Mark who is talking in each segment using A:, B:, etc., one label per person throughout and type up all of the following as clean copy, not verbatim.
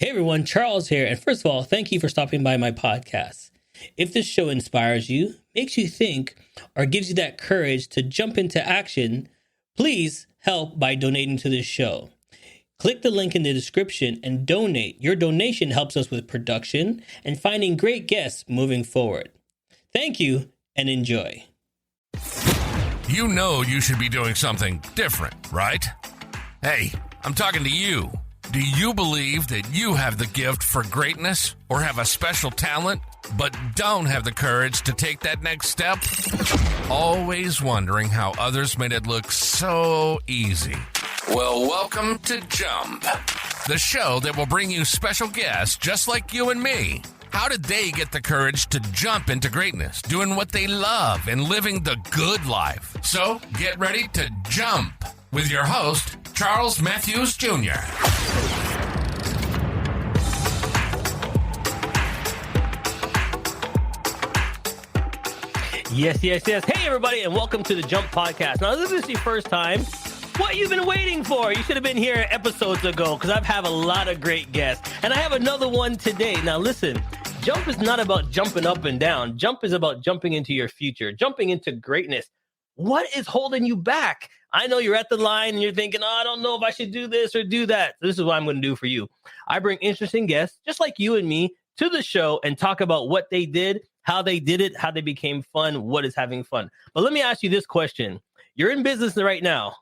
A: Hey everyone, Charles here. And first of all, thank you for stopping by my podcast. If this show inspires you, makes you think, or gives you that courage to jump into action, please help by donating to this show. Click the link in the description and donate. Your donation helps us with production and finding great guests moving forward. Thank you and enjoy.
B: You know you should be doing something different, right? Hey, I'm talking to you. Do you believe that you have the gift for greatness or have a special talent, but don't have the courage to take that next step? Always wondering how others made it look so easy. Well, welcome to Jump, the show that will bring you special guests just like you and me. How did they get the courage to jump into greatness, doing what they love and living the good life? So get ready to jump with your host, Charles Matthews Jr.
A: Yes. Hey everybody, and welcome to the Jump Podcast. Now, if this is your first time, what you've been waiting for? You should have been here episodes ago because I have a lot of great guests. And I have another one today. Now listen, Jump is not about jumping up and down. Jump is about jumping into your future, jumping into greatness. What is holding you back? I know you're at the line and you're thinking, I don't know if I should do this or do that. This is what I'm going to do for you. I bring interesting guests, just like you and me, to the show and talk about what they did, how they did it, how they became fun, what is having fun. But let me ask you this question. You're in business right now.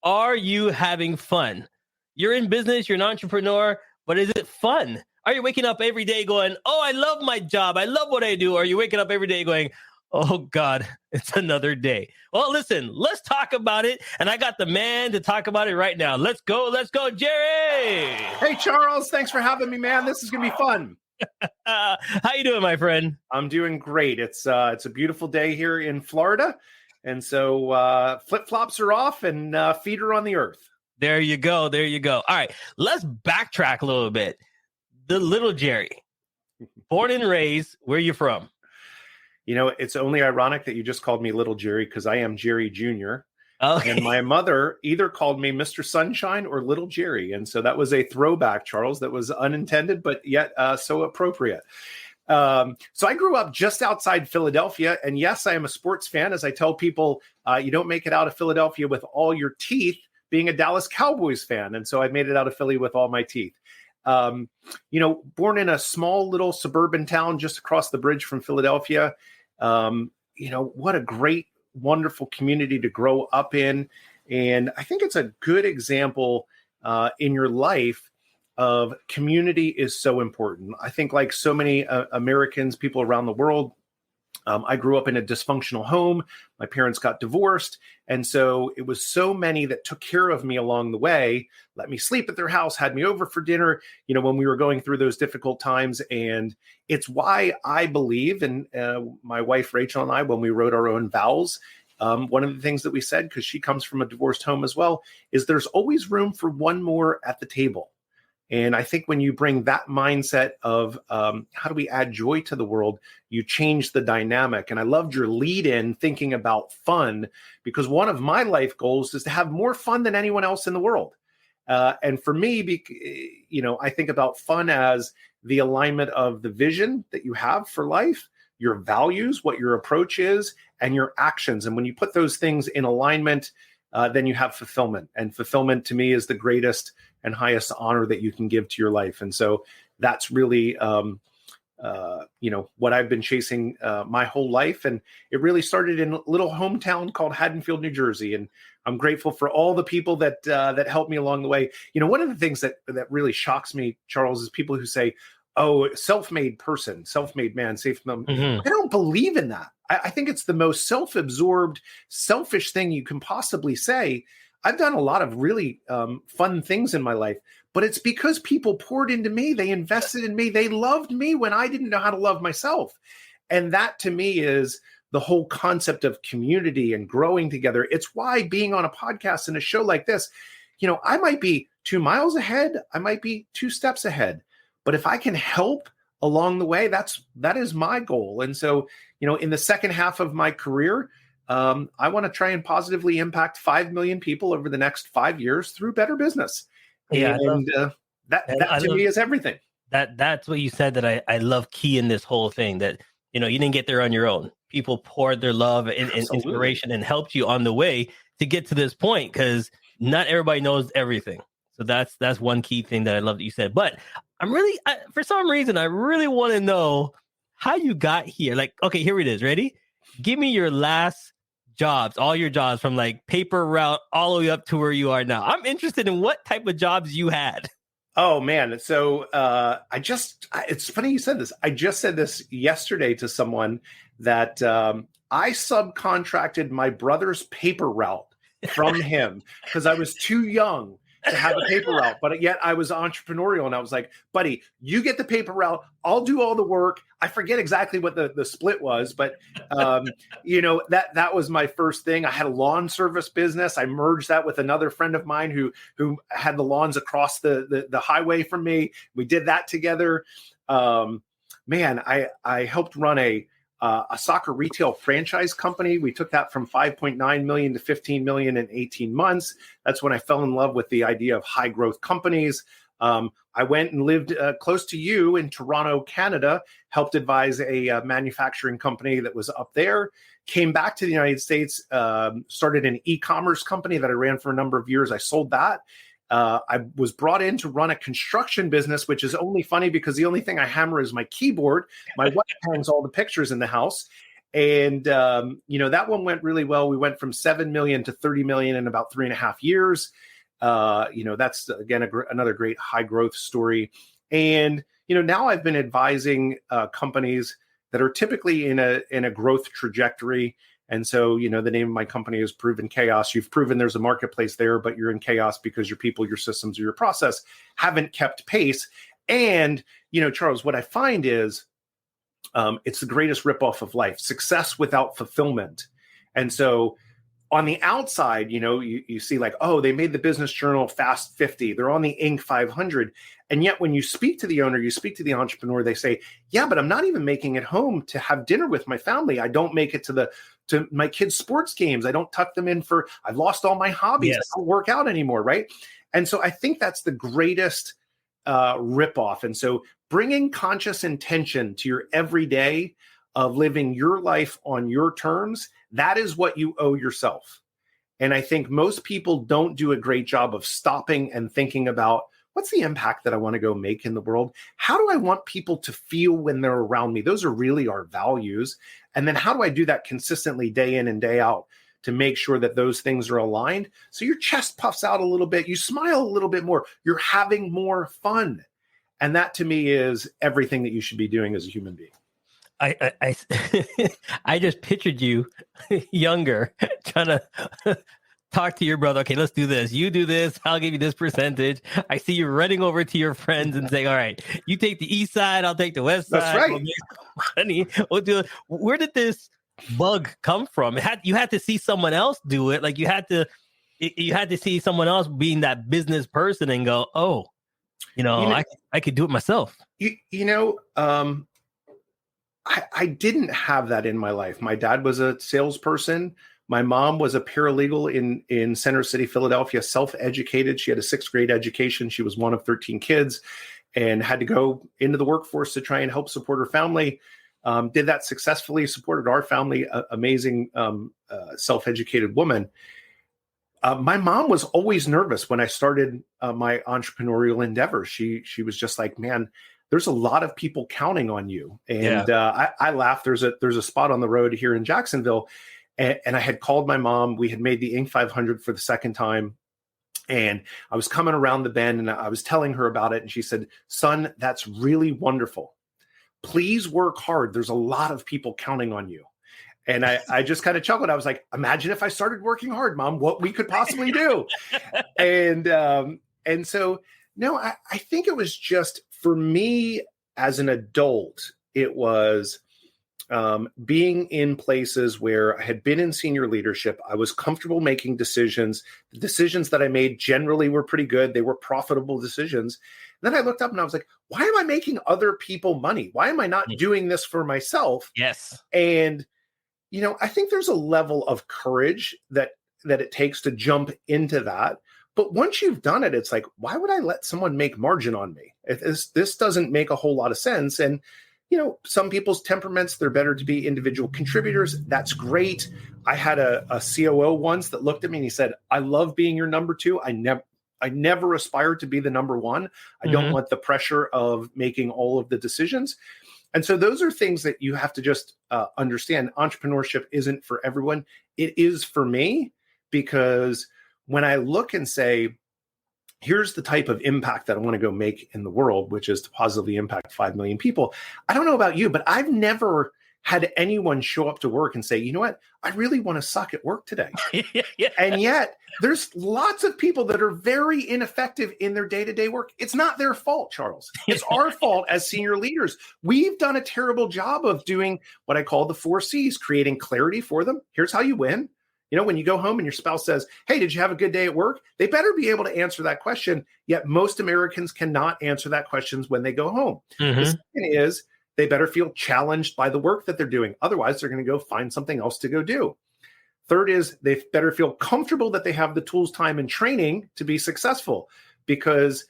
A: Are you having fun? You're in business, you're an entrepreneur, but is it fun? Are you waking up every day going, oh, I love my job, I love what I do? Or are you waking up every day going, oh, God, it's another day? Well, listen, let's talk about it. And I got the man to talk about it right now. Let's go, Jerry.
C: Hey, Charles. Thanks for having me, man. This is going to be fun.
A: How you doing, my friend?
C: I'm doing great. It's a beautiful day here in Florida. And so flip-flops are off and feet are on the earth.
A: There you go. All right, let's backtrack a little bit. The little Jerry, born and raised, where are you from?
C: You know, it's only ironic that you just called me Little Jerry because I am Jerry Jr.
A: Okay.
C: And my mother either called me Mr. Sunshine or Little Jerry. And so that was a throwback, Charles, that was unintended, but yet so appropriate. So I grew up just outside Philadelphia. And yes, I am a sports fan. As I tell people, you don't make it out of Philadelphia with all your teeth, being a Dallas Cowboys fan. And so I made it out of Philly with all my teeth. Born in a small little suburban town just across the bridge from Philadelphia. What a great, wonderful community to grow up in. And I think it's a good example in your life of community is so important. I think like so many Americans, people around the world, I grew up in a dysfunctional home. My parents got divorced. And so it was so many that took care of me along the way, let me sleep at their house, had me over for dinner, when we were going through those difficult times. And it's why I believe, and my wife, Rachel, and I, when we wrote our own vows, one of the things that we said, because she comes from a divorced home as well, is there's always room for one more at the table. And I think when you bring that mindset of how do we add joy to the world, you change the dynamic. And I loved your lead in thinking about fun, because one of my life goals is to have more fun than anyone else in the world. And for me, I think about fun as the alignment of the vision that you have for life, your values, what your approach is, and your actions. And when you put those things in alignment, then you have fulfillment. And fulfillment to me is the greatest and highest honor that you can give to your life. And so that's really, what I've been chasing my whole life. And it really started in a little hometown called Haddonfield, New Jersey. And I'm grateful for all the people that helped me along the way. One of the things that really shocks me, Charles, is people who say, oh, self-made person, self-made man, I don't believe in that. I think it's the most self-absorbed, selfish thing you can possibly say. I've done a lot of really fun things in my life, but it's because people poured into me. They invested in me. They loved me when I didn't know how to love myself. And that to me is the whole concept of community and growing together. It's why being on a podcast and a show like this, I might be 2 miles ahead. I might be 2 steps ahead. But if I can help along the way, that is my goal. And so, in the second half of my career, I want to try and positively impact 5 million people over the next 5 years through better business.
A: Yeah,
C: and
A: And
C: That to me is everything.
A: That's what you said that I love key in this whole thing, that, you didn't get there on your own. People poured their love and inspiration and helped you on the way to get to this point, because not everybody knows everything. So that's one key thing that I love that you said. But for some reason, I really want to know how you got here. Like, okay, here it is. Ready? Give me your last jobs, all your jobs from like paper route all the way up to where you are now. I'm interested in what type of jobs you had.
C: Oh man. So it's funny you said this. I just said this yesterday to someone that I subcontracted my brother's paper route from him because I was too young to have a paper route, but yet I was entrepreneurial. And I was like, buddy, you get the paper route. I'll do all the work. I forget exactly what the split was, but that was my first thing. I had a lawn service business. I merged that with another friend of mine who had the lawns across the highway from me. We did that together. I helped run a soccer retail franchise company. We took that from 5.9 million to 15 million in 18 months. That's when I fell in love with the idea of high growth companies. I went and lived close to you in Toronto, Canada, helped advise a manufacturing company that was up there, came back to the United States, started an e-commerce company that I ran for a number of years. I sold that. I was brought in to run a construction business, which is only funny because the only thing I hammer is my keyboard. My wife hangs all the pictures in the house. And, that one went really well. We went from 7 million to 30 million in about 3.5 years. That's, again, another great high growth story. And, now I've been advising companies that are typically in a growth trajectory. And so, the name of my company is Proven Chaos. You've proven there's a marketplace there, but you're in chaos because your people, your systems, or your process haven't kept pace. And, Charles, what I find is it's the greatest ripoff of life, success without fulfillment. And so on the outside, you see like, oh, they made the business journal Fast 50. They're on the Inc. 500. And yet when you speak to the owner, you speak to the entrepreneur, they say, yeah, but I'm not even making it home to have dinner with my family. I don't make it to my kids' sports games. I don't tuck them in I've lost all my hobbies.
A: Yes.
C: I don't work out anymore, right? And so I think that's the greatest ripoff. And so bringing conscious intention to your everyday of living your life on your terms, that is what you owe yourself. And I think most people don't do a great job of stopping and thinking about, what's the impact that I want to go make in the world? How do I want people to feel when they're around me? Those are really our values. And then how do I do that consistently day in and day out to make sure that those things are aligned? So your chest puffs out a little bit, you smile a little bit more, you're having more fun. And that to me is everything that you should be doing as a human being.
A: I just pictured you younger trying to talk to your brother. Okay, let's do this. You do this. I'll give you this percentage. I see you running over to your friends and saying, all right, you take the east side. I'll take the west side.
C: That's right.
A: We'll do it. Where did this bug come from? You had to see someone else do it. Like you had to see someone else being that business person and go, oh, I could do it myself.
C: I didn't have that in my life. My dad was a salesperson. My mom was a paralegal in Center City, Philadelphia, self-educated. She had a 6th grade education. She was one of 13 kids and had to go into the workforce to try and help support her family. Did that successfully, supported our family, amazing self-educated woman. My mom was always nervous when I started my entrepreneurial endeavor. She was just like, man, there's a lot of people counting on you. And I laugh. There's a spot on the road here in Jacksonville. And I had called my mom. We had made the Inc. 500 for the second time. And I was coming around the bend and I was telling her about it. And she said, son, that's really wonderful. Please work hard. There's a lot of people counting on you. And I just kind of chuckled. I was like, imagine if I started working hard, Mom, what we could possibly do. And so, no, I think it was just for me as an adult, it was being in places where I had been in senior leadership. I was comfortable making decisions. The decisions that I made generally were pretty good. They were profitable decisions. And then I looked up and I was like, why am I making other people money? Why am I not doing this for myself?
A: Yes.
C: And, I think there's a level of courage that it takes to jump into that. But once you've done it, it's like, why would I let someone make margin on me? This doesn't make a whole lot of sense. And, some people's temperaments, they're better to be individual contributors. That's great. I had a COO once that looked at me and he said, I love being your number two. I never aspired to be the number one. I don't want the pressure of making all of the decisions. And so those are things that you have to just understand. Entrepreneurship isn't for everyone. It is for me, because when I look and say, here's the type of impact that I want to go make in the world, which is to positively impact 5 million people. I don't know about you, but I've never had anyone show up to work and say, you know what, I really want to suck at work today.
A: Yeah.
C: And yet there's lots of people that are very ineffective in their day-to-day work. It's not their fault, Charles. It's our fault as senior leaders. We've done a terrible job of doing what I call the 4 C's, creating clarity for them. Here's how you win. When you go home and your spouse says, hey, did you have a good day at work? They better be able to answer that question. Yet most Americans cannot answer that question when they go home. The second is they better feel challenged by the work that they're doing. Otherwise, they're going to go find something else to go do. Third is they better feel comfortable that they have the tools, time, and training to be successful, because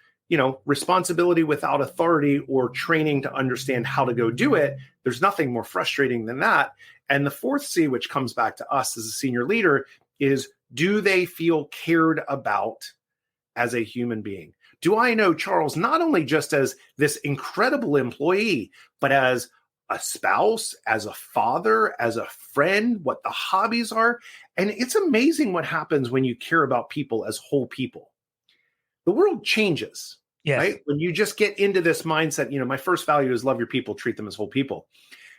C: responsibility without authority or training to understand how to go do it, there's nothing more frustrating than that. And the 4th C, which comes back to us as a senior leader, is, do they feel cared about as a human being? Do I know Charles not only just as this incredible employee, but as a spouse, as a father, as a friend, what the hobbies are? And it's amazing what happens when you care about people as whole people. The world changes, right? When you just get into this mindset, my first value is love your people, treat them as whole people.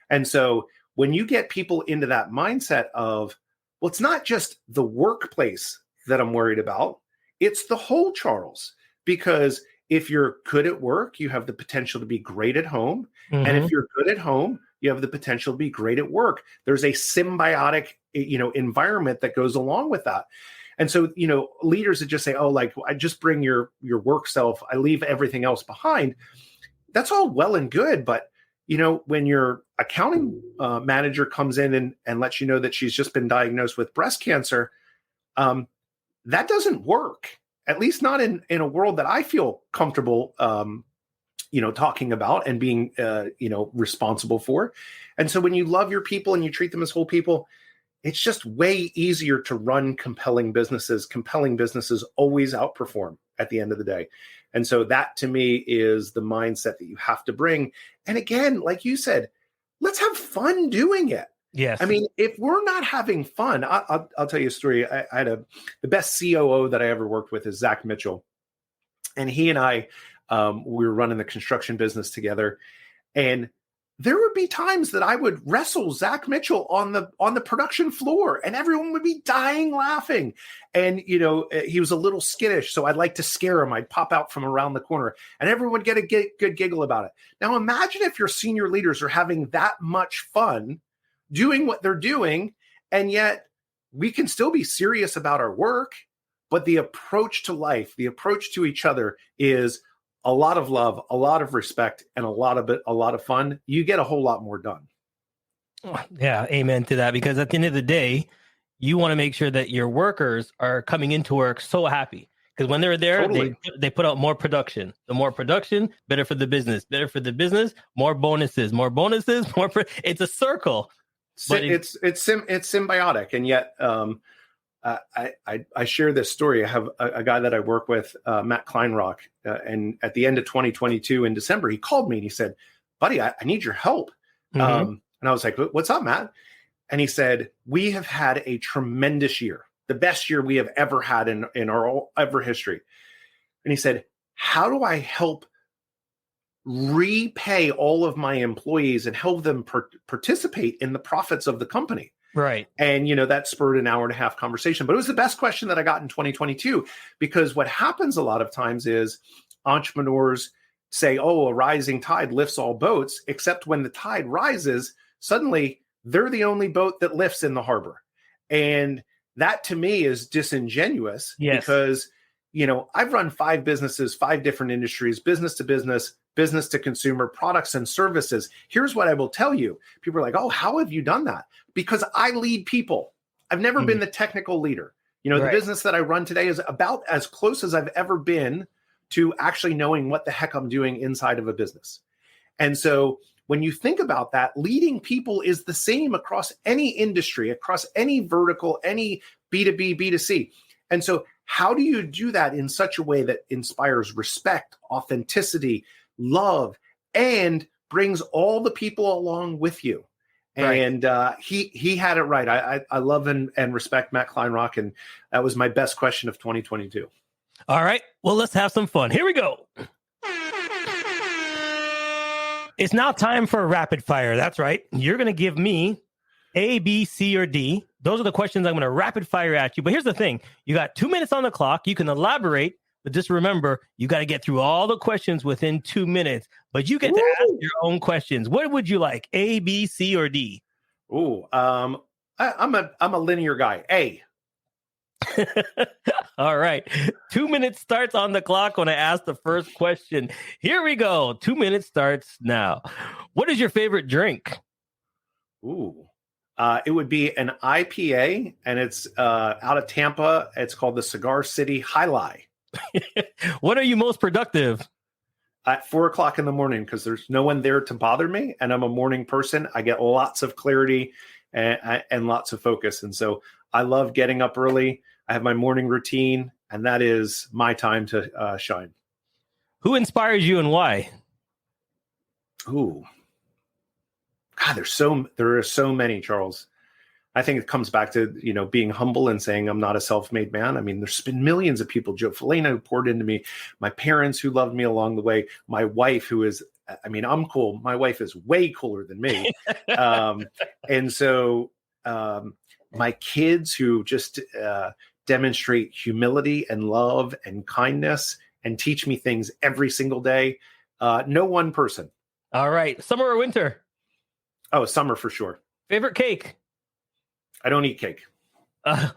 C: And so when you get people into that mindset of, well, it's not just the workplace that I'm worried about, it's the whole, Charles, because if you're good at work, you have the potential to be great at home. And if you're good at home, you have the potential to be great at work. There's a symbiotic, environment that goes along with that. And so, leaders that just say, oh, like, I just bring your work self, I leave everything else behind. That's all well and good. But, when your accounting manager comes in and lets you know that she's just been diagnosed with breast cancer, that doesn't work, at least not in a world that I feel comfortable, talking about and being, responsible for. And so when you love your people and you treat them as whole people, it's just way easier to run compelling businesses. Compelling businesses always outperform at the end of the day. And so that, to me, is the mindset that you have to bring. And again, like you said, let's have fun doing it.
A: Yes.
C: I mean, if we're not having fun, I'll tell you a story. I had the best COO that I ever worked with is Zach Mitchell. And he and I, we were running the construction business together. And there would be times that I would wrestle Zach Mitchell on the production floor, and everyone would be dying laughing. And, he was a little skittish, so I'd like to scare him. I'd pop out from around the corner, and everyone would get a good giggle about it. Now, imagine if your senior leaders are having that much fun doing what they're doing, and yet we can still be serious about our work, but the approach to life, the approach to each other is a lot of love, a lot of respect, and a lot of fun. You get a whole lot more done.
A: Yeah, amen to that. Because at the end of the day, you want to make sure that your workers are coming into work so happy. Because when they're there, totally, they put out more production. The more production, better for the business. Better for the business, more bonuses. More bonuses, more. It's a circle.
C: But it's symbiotic, and yet I share this story. I have a guy that I work with, Matt Kleinrock, and at the end of 2022 in December, he called me and he said, buddy, I need your help. And I was like, what's up, Matt? And he said, we have had a tremendous year, the best year we have ever had in our ever history. And he said, how do I help repay all of my employees and help them participate in the profits of the company?
A: Right. And,
C: that spurred an hour and a half conversation. But it was the best question that I got in 2022, because what happens a lot of times is entrepreneurs say, oh, a rising tide lifts all boats, except when the tide rises, suddenly they're the only boat that lifts in the harbor. And that, to me, is disingenuous. Yes. Because, I've run 5 businesses, 5 different industries, business to business, business to consumer, products and services. Here's what I will tell you. People are like, oh, how have you done that? Because I lead people. I've never been the technical leader. The
A: Right.
C: business that I run today is about as close as I've ever been to actually knowing what the heck I'm doing inside of a business. And so when you think about that, leading people is the same across any industry, across any vertical, any B2B, B2C. And so how do you do that in such a way that inspires respect, authenticity, love, and brings all the people along with you?
A: Right.
C: And he had it right. I love and respect Matt Kleinrock, and that was my best question of 2022.
A: All right. Well, let's have some fun. Here we go. It's now time for a rapid fire. That's right. You're going to give me A, B, C, or D. Those are the questions I'm going to rapid fire at you. But here's the thing. You got 2 minutes on the clock. You can elaborate, but just remember, you got to get through all the questions within 2 minutes. But you get to ask your own questions. What would you like? A, B, C, or D?
C: Ooh, I'm a linear guy. A.
A: All right. 2 minutes starts on the clock when I ask the first question. Here we go. 2 minutes starts now. What is your favorite drink?
C: Ooh, it would be an IPA, and it's out of Tampa. It's called the Cigar City High Lie.
A: What are you most productive?
C: At 4 o'clock in the morning, because there's no one there to bother me, and I'm a morning person. I get lots of clarity and lots of focus, and so I love getting up early. I have my morning routine, and that is my time to shine.
A: Who inspires you and why?
C: Ooh, God, there are so many, Charles. I think it comes back to, being humble and saying I'm not a self-made man. I mean, there's been millions of people, Joe Felena, who poured into me, my parents who loved me along the way, my wife who is, I'm cool. My wife is way cooler than me. And so my kids who just demonstrate humility and love and kindness and teach me things every single day. No one person.
A: All right. Summer or winter?
C: Oh, summer for sure.
A: Favorite cake?
C: I don't eat cake.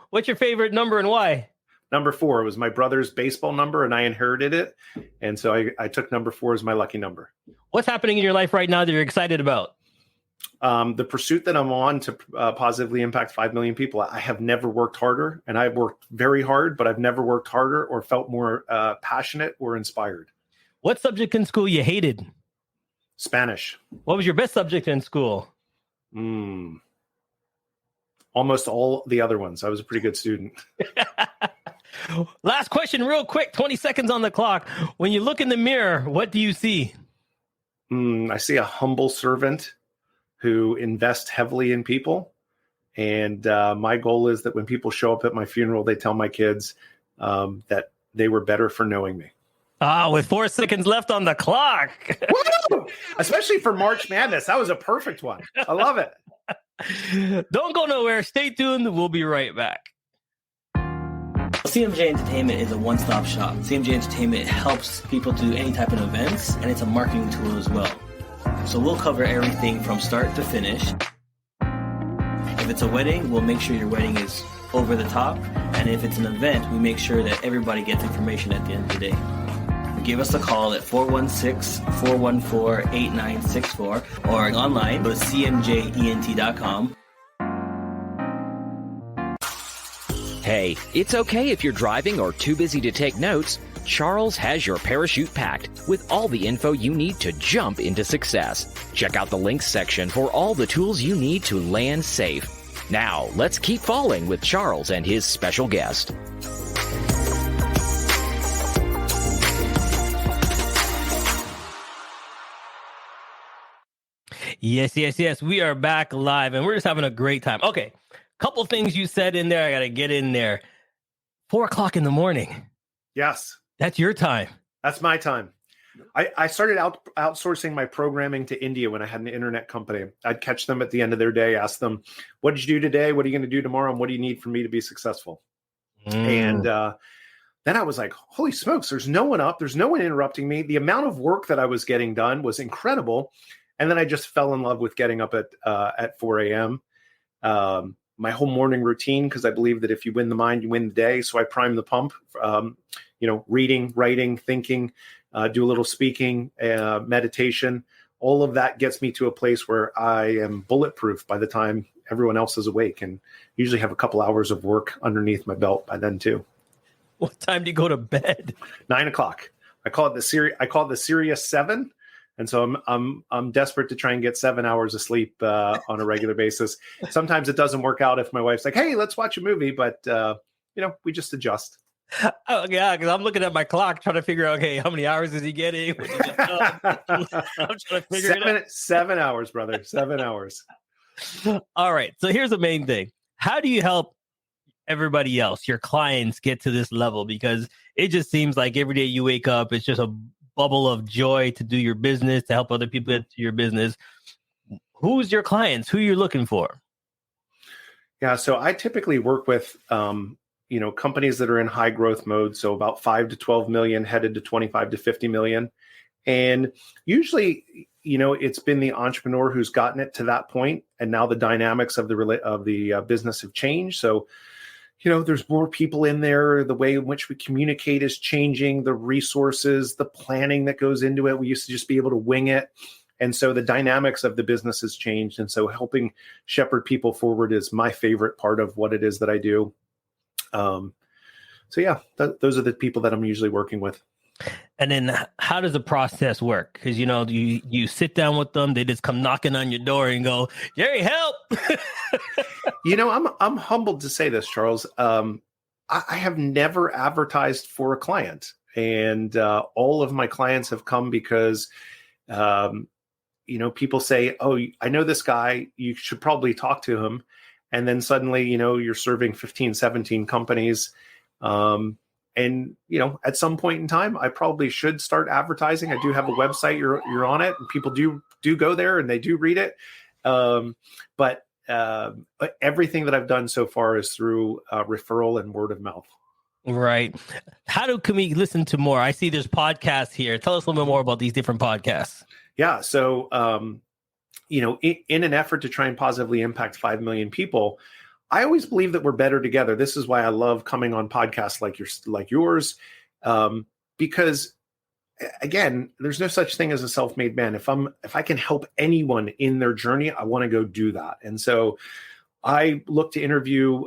A: What's your favorite number and why?
C: Number 4 was my brother's baseball number, and I inherited it. And so I took number 4 as my lucky number.
A: What's happening in your life right now that you're excited about?
C: The pursuit that I'm on to positively impact 5 million people. I have never worked harder, and I've worked very hard, but I've never worked harder or felt more passionate or inspired.
A: What subject in school you hated?
C: Spanish.
A: What was your best subject in school?
C: Almost all the other ones. I was a pretty good student.
A: Last question, real quick, 20 seconds on the clock. When you look in the mirror, what do you see?
C: I see a humble servant who invests heavily in people. And my goal is that when people show up at my funeral, they tell my kids that they were better for knowing me.
A: With 4 seconds left on the clock.
C: Woo! Especially for March Madness. That was a perfect one. I love it.
A: Don't go nowhere. Stay tuned. We'll be right back. CMJ Entertainment is a one-stop shop. CMJ Entertainment helps people do any type of events, and it's a marketing tool as well. So we'll cover everything from start to finish. If it's a wedding, we'll make sure your wedding is over the top. And if it's an event, we make sure that everybody gets information at the end of the day. Give us a call at 416-414-8964 or online, go to cmjent.com.
D: Hey, it's okay if you're driving or too busy to take notes. Charles has your parachute packed with all the info you need to jump into success. Check out the links section for all the tools you need to land safe. Now, let's keep falling with Charles and his special guest.
A: Yes. We are back live, and we're just having a great time. Okay, couple things you said in there. I got to get in there. 4 o'clock in the morning.
C: Yes.
A: That's your time.
C: That's my time. I started outsourcing my programming to India when I had an internet company. I'd catch them at the end of their day, ask them, what did you do today? What are you going to do tomorrow? And what do you need for me to be successful? And then I was like, holy smokes, there's no one up. There's no one interrupting me. The amount of work that I was getting done was incredible. And then I just fell in love with getting up at 4 a.m. My whole morning routine, because I believe that if you win the mind, you win the day. So I prime the pump, reading, writing, thinking, do a little speaking, meditation. All of that gets me to a place where I am bulletproof by the time everyone else is awake, and usually have a couple hours of work underneath my belt by then too.
A: What time do you go to bed?
C: 9:00. I call it the Sirius 7. And so I'm desperate to try and get 7 hours of sleep on a regular basis. Sometimes it doesn't work out if my wife's like, "Hey, let's watch a movie," but we just adjust.
A: Oh, yeah, because I'm looking at my clock trying to figure out, okay, how many hours is he getting? I'm trying to figure it out.
C: 7 hours, brother. 7 hours.
A: All right. So here's the main thing. How do you help everybody else, your clients, get to this level? Because it just seems like every day you wake up, it's just a bubble of joy to do your business, to help other people get to your business. Who's your clients? Who you're looking for?
C: Yeah. So I typically work with, companies that are in high growth mode. So about 5 to 12 million, headed to 25 to 50 million. And usually, it's been the entrepreneur who's gotten it to that point. And now the dynamics of the business have changed. So, there's more people in there. The way in which we communicate is changing, the resources, the planning that goes into it. We used to just be able to wing it. And so the dynamics of the business has changed. And so helping shepherd people forward is my favorite part of what it is that I do. Those are the people that I'm usually working with.
A: And then how does the process work? Because, you sit down with them, they just come knocking on your door and go, "Jerry, help."
C: I'm humbled to say this, Charles. I have never advertised for a client, and all of my clients have come because, people say, "Oh, I know this guy, you should probably talk to him." And then suddenly, you're serving 15, 17 companies. And, at some point in time, I probably should start advertising. I do have a website. You're on it, and people do go there and they do read it. But everything that I've done so far is through referral and word of mouth.
A: Right. Can we listen to more? I see there's podcasts here. Tell us a little bit more about these different podcasts.
C: Yeah. So, in an effort to try and positively impact 5 million people, I always believe that we're better together. This is why I love coming on podcasts like yours, because again, there's no such thing as a self-made man. If I can help anyone in their journey, I want to go do that. And so I look to interview,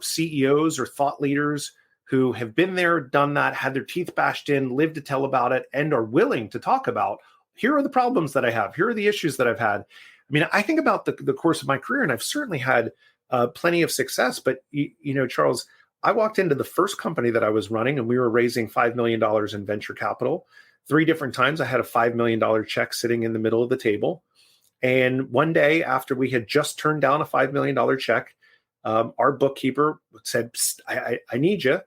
C: CEOs or thought leaders who have been there, done that, had their teeth bashed in, lived to tell about it, and are willing to talk about, here are the problems that I have. Here are the issues that I've had. I mean, I think about the course of my career, and I've certainly had plenty of success. But, Charles, I walked into the first company that I was running, and we were raising $5 million in venture capital. 3 different times I had a $5 million check sitting in the middle of the table. And one day after we had just turned down a $5 million check, our bookkeeper said, I need you.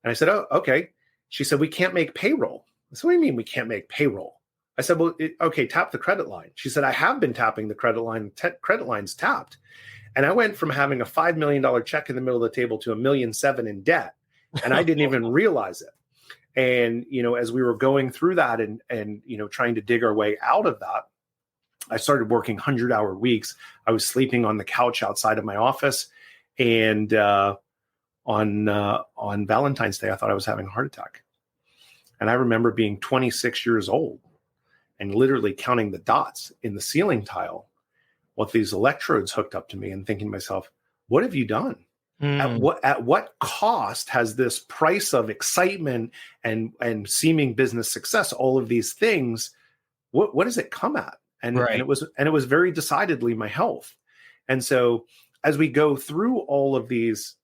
C: And I said, "Oh, okay." She said, "We can't make payroll." I said, "What do you mean we can't make payroll?" I said, "Well, okay, tap the credit line." She said, "I have been tapping the credit line. Credit line's tapped." And I went from having a $5 million check in the middle of the table to $1.7 million in debt. And I didn't even realize it. And, as we were going through that and trying to dig our way out of that, I started working 100-hour weeks. I was sleeping on the couch outside of my office. And on Valentine's Day, I thought I was having a heart attack. And I remember being 26 years old and literally counting the dots in the ceiling tile with these electrodes hooked up to me and thinking to myself, what have you done? At what cost has this price of excitement and seeming business success, all of these things, what does it come at? And it was very decidedly my health. And so as we go through all of these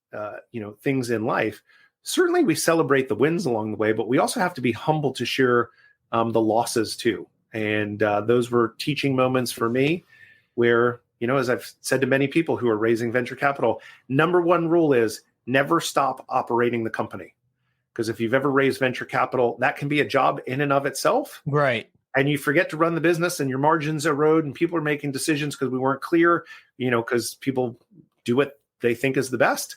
C: things in life, certainly we celebrate the wins along the way, but we also have to be humble to share the losses too. And those were teaching moments for me where, as I've said to many people who are raising venture capital, number one rule is never stop operating the company. Because if you've ever raised venture capital, that can be a job in and of itself.
A: Right.
C: And you forget to run the business and your margins erode and people are making decisions because we weren't clear, because people do what they think is the best.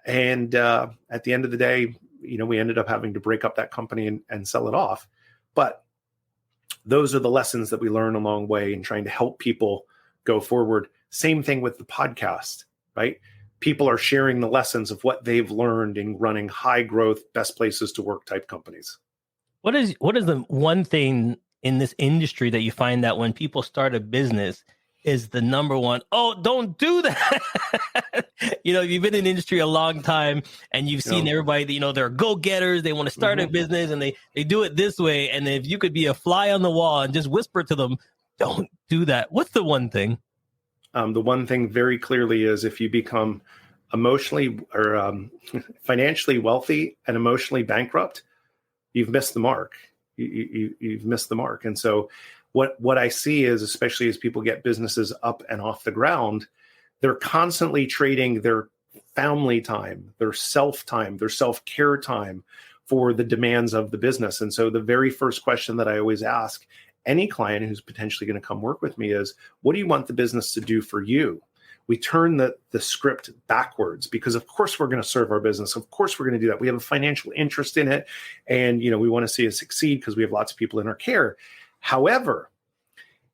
C: And at the end of the day, we ended up having to break up that company and sell it off. But those are the lessons that we learn along the way in trying to help people go forward. Same thing with the podcast, right? People are sharing the lessons of what they've learned in running high growth, best places to work type companies.
A: What is the one thing in this industry that you find that when people start a business, is the number one. Oh, don't do that. You've been in the industry a long time and you've seen everybody, they're go-getters. They want to start a business and they do it this way. And if you could be a fly on the wall and just whisper to them, don't do that. What's the one thing?
C: The one thing very clearly is if you become emotionally or financially wealthy and emotionally bankrupt, you've missed the mark. You've missed the mark. And so what I see is, especially as people get businesses up and off the ground, they're constantly trading their family time, their self-time, their self-care time for the demands of the business. And so the very first question that I always ask any client who's potentially going to come work with me is, what do you want the business to do for you? We turn the script backwards because, of course, we're going to serve our business. Of course, we're going to do that. We have a financial interest in it. And, we want to see it succeed because we have lots of people in our care. However,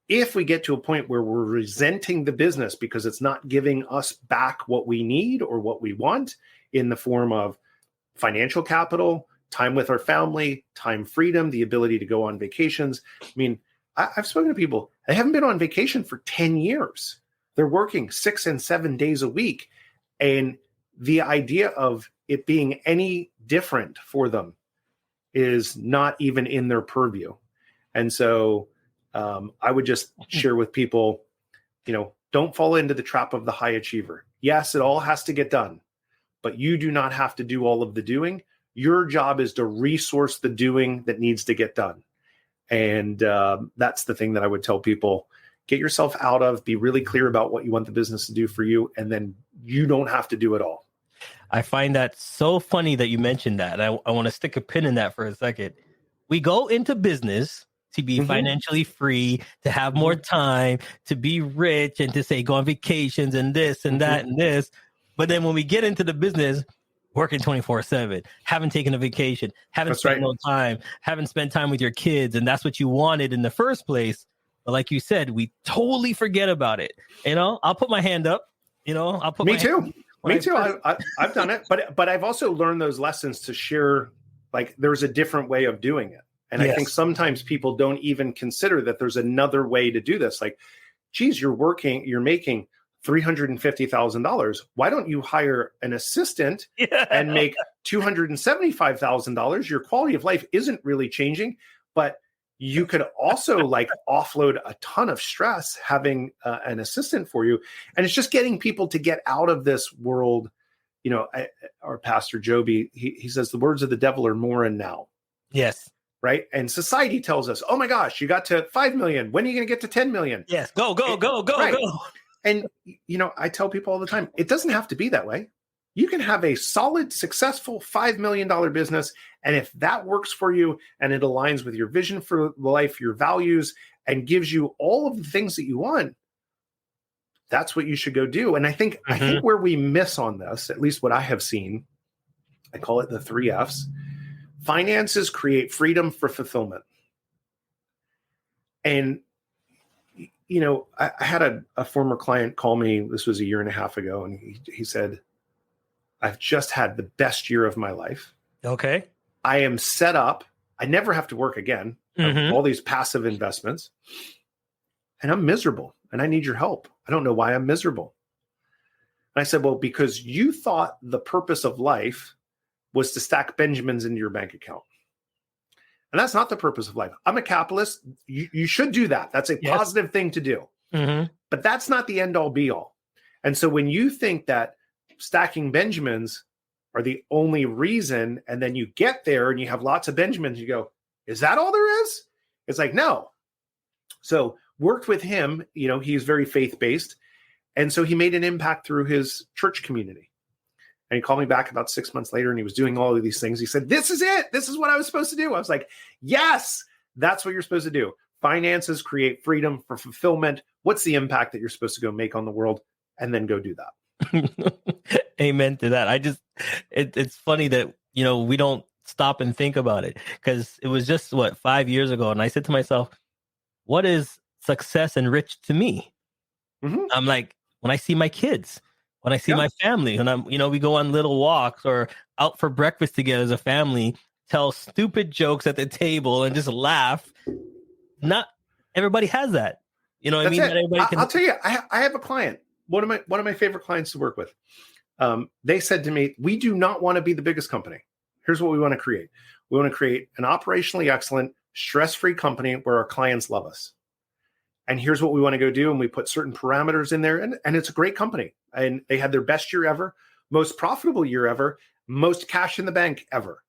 C: if we get to a point where we're resenting the business because it's not giving us back what we need or what we want in the form of financial capital, time with our family, time freedom, the ability to go on vacations. I mean, I've spoken to people, they haven't been on vacation for 10 years. They're working 6 and 7 days a week. And the idea of it being any different for them is not even in their purview. And so I would just share with people, don't fall into the trap of the high achiever. Yes, it all has to get done, but you do not have to do all of the doing. Your job is to resource the doing that needs to get done. And that's the thing that I would tell people. Get yourself out of, be really clear about what you want the business to do for you, and then you don't have to do it all.
A: I find that so funny that you mentioned that. I want to stick a pin in that for a second. We go into business to be financially free, to have more time, to be rich, and to say go on vacations and this and that and this. But then when we get into the business, working 24/7, haven't taken a vacation, haven't spent no time, haven't spent time with your kids, and that's what you wanted in the first place. But like you said, we totally forget about it. I'll put my hand up. I'll put
C: Me too. I've done it, but I've also learned those lessons to share. Like there's a different way of doing it. And I think sometimes people don't even consider that there's another way to do this. Like, geez, you're making $350,000. Why don't you hire an assistant and make $275,000? Your quality of life isn't really changing, but you could also offload a ton of stress having an assistant for you. And it's just getting people to get out of this world. Our pastor Joby, he says the words of the devil are more and now.
A: Yes.
C: Right. And society tells us, oh my gosh, you got to 5 million. When are you going to get to 10 million?
A: Yes. Go. Right.
C: And, I tell people all the time, it doesn't have to be that way. You can have a solid, successful $5 million business. And if that works for you and it aligns with your vision for life, your values, and gives you all of the things that you want, that's what you should go do. And I think where we miss on this, at least what I have seen, I call it the 3 F's. Finances create freedom for fulfillment. And, I had a former client call me, this was a year and a half ago, and he said, I've just had the best year of my life.
A: Okay.
C: I am set up. I never have to work again. All these passive investments. And I'm miserable and I need your help. I don't know why I'm miserable. And I said, well, because you thought the purpose of life was to stack Benjamins into your bank account. And that's not the purpose of life. I'm a capitalist. You should do that. That's a positive thing to do. But that's not the end all be all. And so when you think that stacking Benjamins are the only reason, and then you get there and you have lots of Benjamins, you go, is that all there is? It's like, no. So worked with him, he's very faith-based. And so he made an impact through his church community. And he called me back about 6 months later and he was doing all of these things. He said, this is it. This is what I was supposed to do. I was like, yes, that's what you're supposed to do. Finances create freedom for fulfillment. What's the impact that you're supposed to go make on the world? And then go do that.
A: Amen to that. It's funny that, we don't stop and think about it, because it was just 5 years ago. And I said to myself, what is success and rich to me? I'm like, when I see my kids, when I see my family, and we go on little walks or out for breakfast together as a family, tell stupid jokes at the table and just laugh. Not everybody has that. You know what I mean? That everybody can...
C: I'll tell you, I have a client, one of my favorite clients to work with. They said to me, we do not want to be the biggest company. Here's what we want to create. We want to create an operationally excellent, stress-free company where our clients love us. And here's what we want to go do. And we put certain parameters in there. And it's a great company. And they had their best year ever, most profitable year ever, most cash in the bank ever.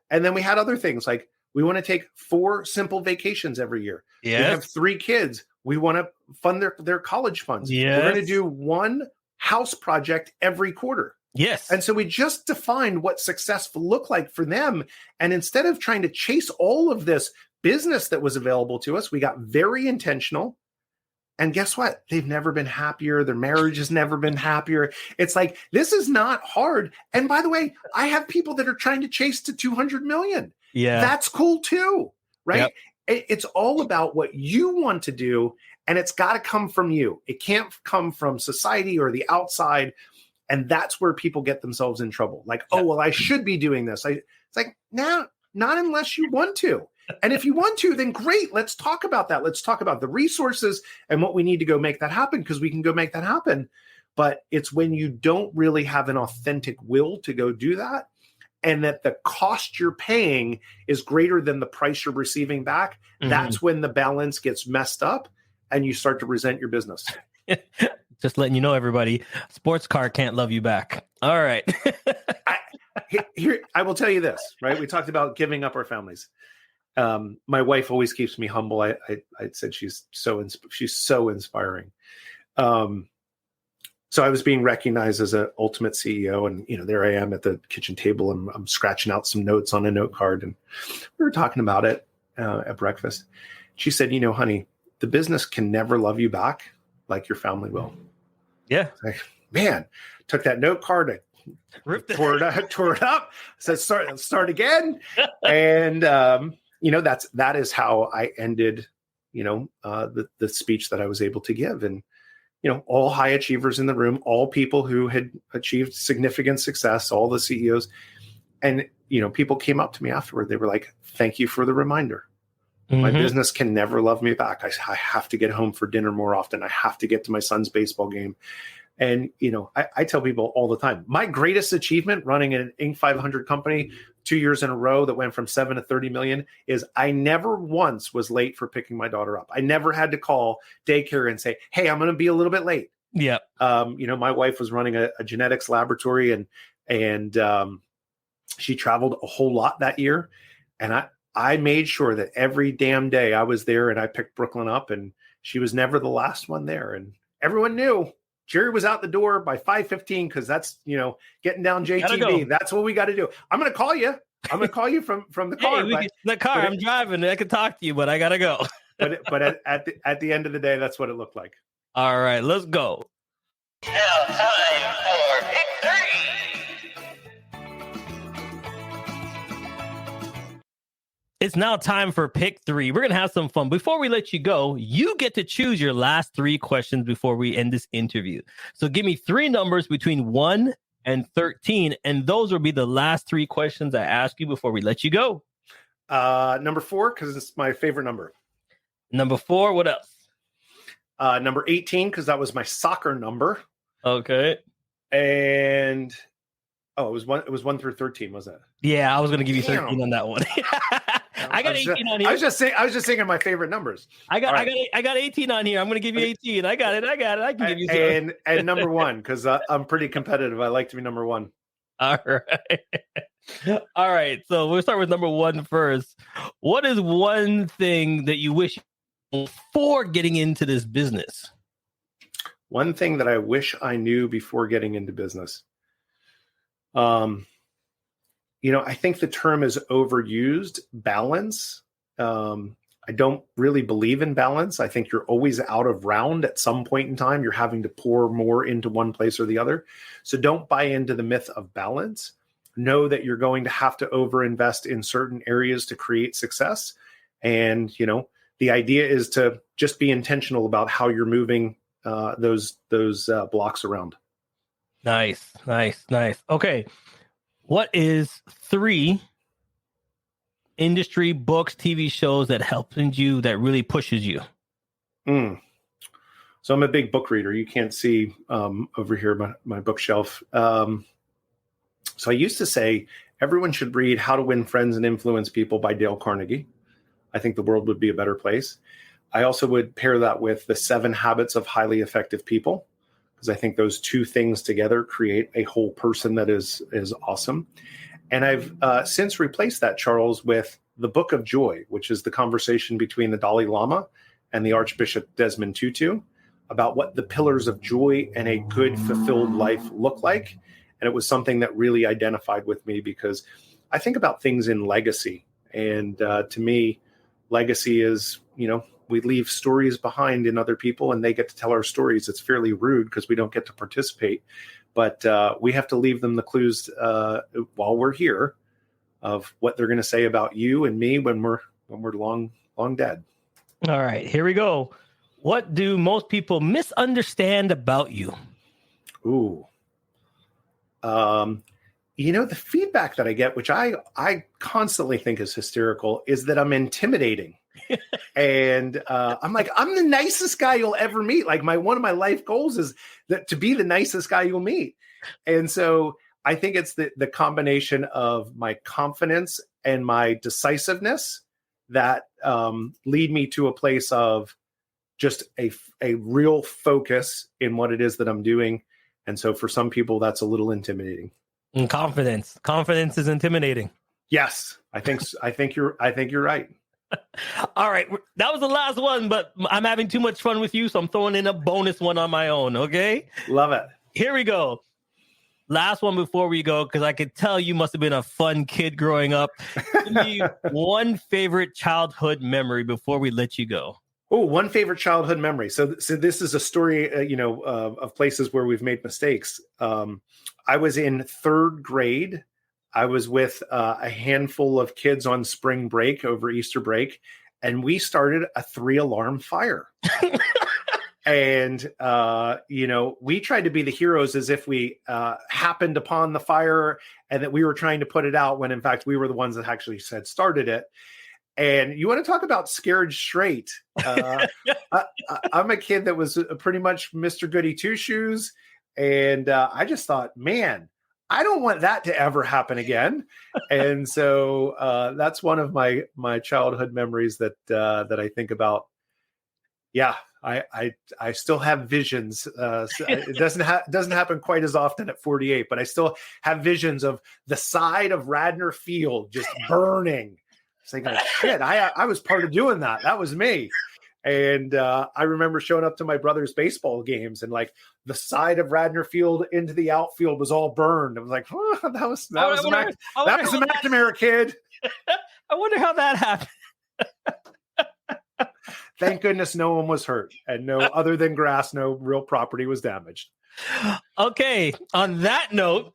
C: And then we had other things like we want to take 4 simple vacations every year.
A: Yes.
C: We have 3 kids. We want to fund their college funds.
A: Yes.
C: We're going to do 1 house project every quarter.
A: Yes.
C: And so we just defined what success looked like for them. And instead of trying to chase all of this business that was available to us, we got very intentional. And guess what? They've never been happier. Their marriage has never been happier. It's like, this is not hard. And by the way, I have people that are trying to chase to 200 million.
A: Yeah.
C: That's cool too, right?
A: Yep.
C: It's all about what you want to do. And it's got to come from you. It can't come from society or the outside. And that's where people get themselves in trouble. Like, oh, well, I should be doing this. It's like, no, not unless you want to. And if you want to, then great. Let's talk about that. Let's talk about the resources and what we need to go make that happen, because we can go make that happen. But it's when you don't really have an authentic will to go do that, and that the cost you're paying is greater than the price you're receiving back. Mm-hmm. That's when the balance gets messed up and you start to resent your business.
A: Just letting you know, everybody, sports car can't love you back. All right.
C: I will tell you this, right? We talked about giving up our families. My wife always keeps me humble. I said she's so inspiring. So I was being recognized as an ultimate CEO, and there I am at the kitchen table, and I'm scratching out some notes on a note card, and we were talking about it at breakfast. She said, honey, the business can never love you back like your family will.
A: Yeah.
C: Like, man, took that note card, tore it up, said start again, and that is how I ended, the speech that I was able to give. And, all high achievers in the room, all people who had achieved significant success, all the CEOs. And, people came up to me afterward. They were like, thank you for the reminder. Mm-hmm. My business can never love me back. I have to get home for dinner more often. I have to get to my son's baseball game. And, I tell people all the time, my greatest achievement running an Inc. 500 company 2 years in a row that went from 7 to 30 million is I never once was late for picking my daughter up. I never had to call daycare and say, hey, I'm going to be a little bit late.
A: Yeah.
C: My wife was running a genetics laboratory, and she traveled a whole lot that year. And I made sure that every damn day I was there, and I picked Brooklyn up, and she was never the last one there. And everyone knew Jerry was out the door by 5:15 because that's, getting down JTB. That's what we got to do. I'm going to call you. I'm going to call you from the car.
A: I'm driving. I can talk to you, but I got to go.
C: but at the end of the day, that's what it looked like.
A: All right, let's go.
E: Now time for Pick 3.
A: It's now time for Pick 3. We're going to have some fun. Before we let you go, you get to choose your last 3 questions before we end this interview. So give me 3 numbers between 1 and 13, and those will be the last 3 questions I ask you before we let you go.
C: Number 4, because it's my favorite number.
A: Number 4, what else?
C: Number 18, because that was my soccer number.
A: Okay.
C: And it was 1 through 13, was that?
A: Yeah, I was going to give you 13 on that one. I got 18 on here.
C: I was just saying my favorite numbers.
A: I got 18 on here. I'm going to give you 18. I got it. I can give you
C: 0. And number 1, because I'm pretty competitive. I like to be number 1.
A: All right. All right. So we'll start with number 1 first. What is one thing that you wish before getting into this business?
C: One thing that I wish I knew before getting into business. I think the term is overused, balance. I don't really believe in balance. I think you're always out of round at some point in time. You're having to pour more into one place or the other. So don't buy into the myth of balance. Know that you're going to have to overinvest in certain areas to create success. And, the idea is to just be intentional about how you're moving those blocks around.
A: Nice. Okay. What is 3 industry books, TV shows that helped you, that really pushes you?
C: So I'm a big book reader. You can't see over here my bookshelf. So I used to say everyone should read How to Win Friends and Influence People by Dale Carnegie. I think the world would be a better place. I also would pair that with The 7 Habits of Highly Effective People, because I think those two things together create a whole person that is awesome. And I've since replaced that, Charles, with The Book of Joy, which is the conversation between the Dalai Lama and the Archbishop Desmond Tutu about what the pillars of joy and a good, fulfilled life look like. And it was something that really identified with me, because I think about things in legacy. And to me, legacy is, we leave stories behind in other people and they get to tell our stories. It's fairly rude because we don't get to participate, but we have to leave them the clues while we're here of what they're going to say about you and me when we're long dead.
A: All right, here we go. What do most people misunderstand about you?
C: Ooh. The feedback that I get, which I constantly think is hysterical, is that I'm intimidating. And I'm like, I'm the nicest guy you'll ever meet. Like one of my life goals is that to be the nicest guy you'll meet. And so I think it's the combination of my confidence and my decisiveness that lead me to a place of just a real focus in what it is that I'm doing. And so for some people, that's a little intimidating.
A: And confidence is intimidating.
C: Yes, I think you're right.
A: All right, that was the last one, but I'm having too much fun with you, so I'm throwing in a bonus one on my own. Okay,
C: love it.
A: Here we go. Last one before we go, because I could tell you must have been a fun kid growing up. Give me one favorite childhood memory before we let you go.
C: Oh, one favorite childhood memory. So this is a story, of places where we've made mistakes. I was in 3rd grade. I was with a handful of kids on spring break over Easter break, and we started a 3-alarm fire. And, we tried to be the heroes as if we happened upon the fire and that we were trying to put it out, when in fact we were the ones that actually started it. And you want to talk about scared straight. I'm a kid that was pretty much Mr. Goody Two-Shoes. And I just thought, man, I don't want that to ever happen again. And so that's one of my childhood memories that I think about. Yeah, I still have visions. It doesn't happen quite as often at 48, but I still have visions of the side of Radnor Field just burning. Thinking, shit, I was part of doing that. That was me. And I remember showing up to my brother's baseball games, and like the side of Radnor Field into the outfield was all burned. I was like, oh, that was the Macnamara kid.
A: I wonder how that happened.
C: Thank goodness no one was hurt, and no other than grass, no real property was damaged.
A: Okay, on that note,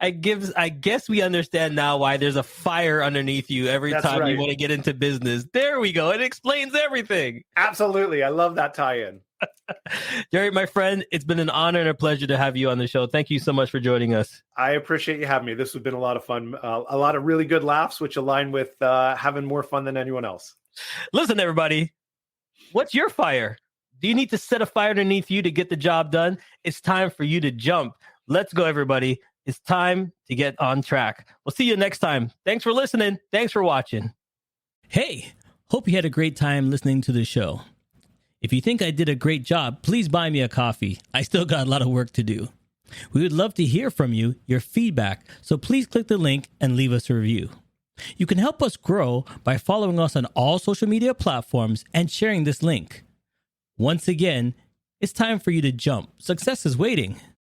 A: I guess we understand now why there's a fire underneath you every time you want to get into business. There we go. It explains everything.
C: Absolutely. I love that tie-in.
A: Jerry, my friend, it's been an honor and a pleasure to have you on the show. Thank you so much for joining us.
C: I appreciate you having me. This has been a lot of fun. A lot of really good laughs, which align with having more fun than anyone else.
A: Listen, everybody, what's your fire? Do you need to set a fire underneath you to get the job done? It's time for you to jump. Let's go, everybody. It's time to get on track. We'll see you next time. Thanks for listening. Thanks for watching. Hey, hope you had a great time listening to the show. If you think I did a great job, please buy me a coffee. I still got a lot of work to do. We would love to hear from you, your feedback, so please click the link and leave us a review. You can help us grow by following us on all social media platforms and sharing this link. Once again, it's time for you to jump. Success is waiting.